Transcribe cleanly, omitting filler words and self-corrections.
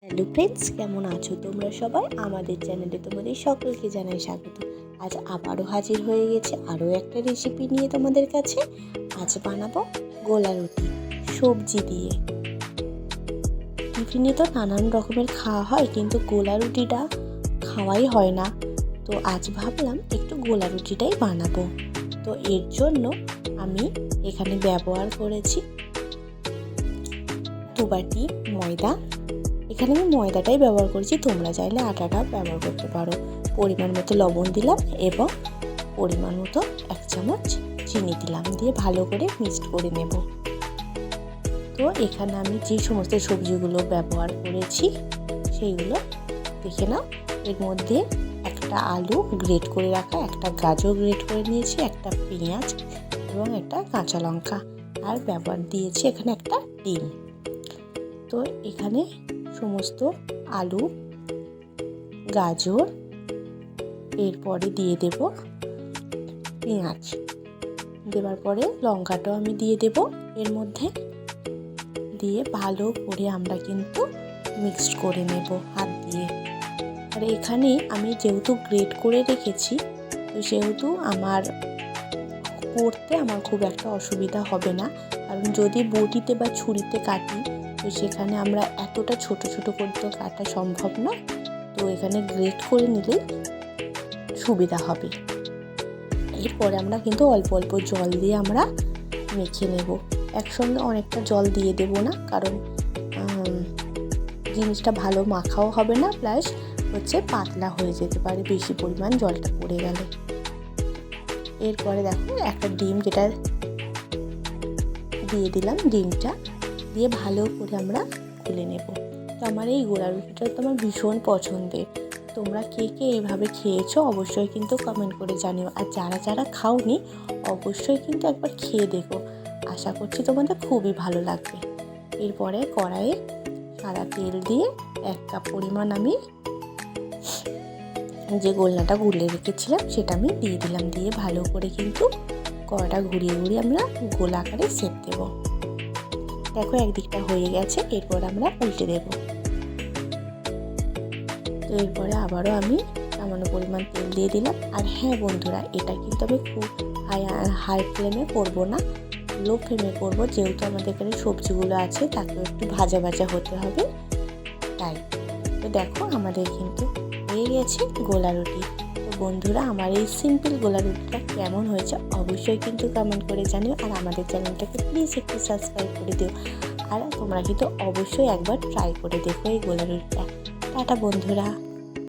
Hello friends, কেমন আছো তোমরা সবাই? আমাদের চ্যানেলে তোমাদের সকলকে জানাই স্বাগত। আজ আবারও হাজির হয়ে গেছে আরও একটা রেসিপি নিয়ে তোমাদের কাছে। আজ বানাবো গোলা রুটি সবজি দিয়ে। টিফিনে তো নানান রকমের খাওয়া হয়, কিন্তু গোলা রুটিটা খাওয়াই হয় না। তো আজ ভাবলাম একটু গোলা রুটিটাই বানাবো। তো এর জন্য আমি এখানে ব্যবহার করেছি 2 বাটি ময়দা। এখানে আমি ময়দাটাই ব্যবহার করেছি, তোমরা চাইলে আটাটা ব্যবহার করতে পারো। পরিমাণ মতো লবণ দিলাম এবং পরিমাণ মতো 1 চামচ চিনি দিলাম, দিয়ে ভালো করে মিক্সড করে নেব। তো এখানে আমি যে সমস্ত সবজিগুলো ব্যবহার করেছি সেইগুলো দেখে নাও। এর মধ্যে একটা আলু গ্রেট করে রাখা, একটা গাজর গ্রেট করে নিয়েছি, একটা পেঁয়াজ এবং একটা কাঁচা লঙ্কা, আর ব্যবহার দিয়েছি এখানে একটা ডিম। তো এখানে সমস্ত আলু, গাজর, এরপরে দিয়ে দেব পেঁয়াজ, দেওয়ার পরে লঙ্কাটাও আমি দিয়ে দেব এর মধ্যে, দিয়ে ভালো করে আমরা কিন্তু মিক্সড করে নেব হাত দিয়ে। আর এখানে আমি যেহেতু গ্রেট করে রেখেছি, তো সেহেতু আমার করতে খুব একটা অসুবিধা হবে না। কারণ যদি বটিতে বা ছুরিতে কাটি, তো সেখানে আমরা এতটা ছোট ছোট করে তো কাটা সম্ভব না। তো এখানে গ্রেট করে নিলে সুবিধা হবে। এরপরে আমরা কিন্তু অল্প অল্প জল দিয়ে আমরা মেখে নেব। একসঙ্গে অনেকটা জল দিয়ে দেব না, কারণ জিনিসটা ভালো মাখাও হবে না, প্লাস পাতলা হয়ে যেতে পারে বেশি পরিমাণ জলটা পড়ে গেলে। এরপরে দেখো একটা ডিম যেটা দিয়ে দিলাম, ডিমটা দিয়ে ভালো করে আমরা গুলে নেব। তো আমার এই গোলা রুটিটা তো আমার ভীষণ পছন্দের। তোমরা কে কে এইভাবে খেয়েছো অবশ্যই কিন্তু কমেন্ট করে জানিও, আর যারা যারা খাওনি অবশ্যই কিন্তু একবার খেয়ে দেখো। আশা করছি তোমাদের খুবই ভালো লাগবে। এরপরে কড়াইয়ে সাদা তেল দিয়ে 1 কাপ পরিমাণ আমি যে গোলনাটা গুলে রেখেছিলাম সেটা আমি দিয়ে দিলাম, দিয়ে ভালো করে কিন্তু কড়াটা ঘুরিয়ে ঘুরিয়ে আমরা গোল আকারে সেঁক দেব। দেখো একদিকটা হয়ে গেছে, এরপর আমরা উল্টে দেব। তো এরপরে আবারও আমি সামান্য পরিমাণ তেল দিয়ে দিলাম। আর হ্যাঁ বন্ধুরা, এটা কিন্তু আমি খুব হাই ফ্লেমে করবো না, লো ফ্লেমে করবো, যেহেতু আমাদের এখানে সবজিগুলো আছে তাকেও একটু ভাজা ভাজা হতে হবে তাই। তো দেখো আমাদের কিন্তু হয়ে গেছে গোলা রুটি। তো বন্ধুরা, আমার এই সিম্পল গোলা রুটিটা কেমন হয়েছে অবশ্যই কিন্তু কমেন্ট করে জানিও, আর আমাদের চ্যানেলটাকে প্লিজ একটু সাবস্ক্রাইব করে দিও। আর তোমরা কিন্তু অবশ্যই একবার ট্রাই করে দেখো এই গোলা রুটিটা। টাটা বন্ধুরা।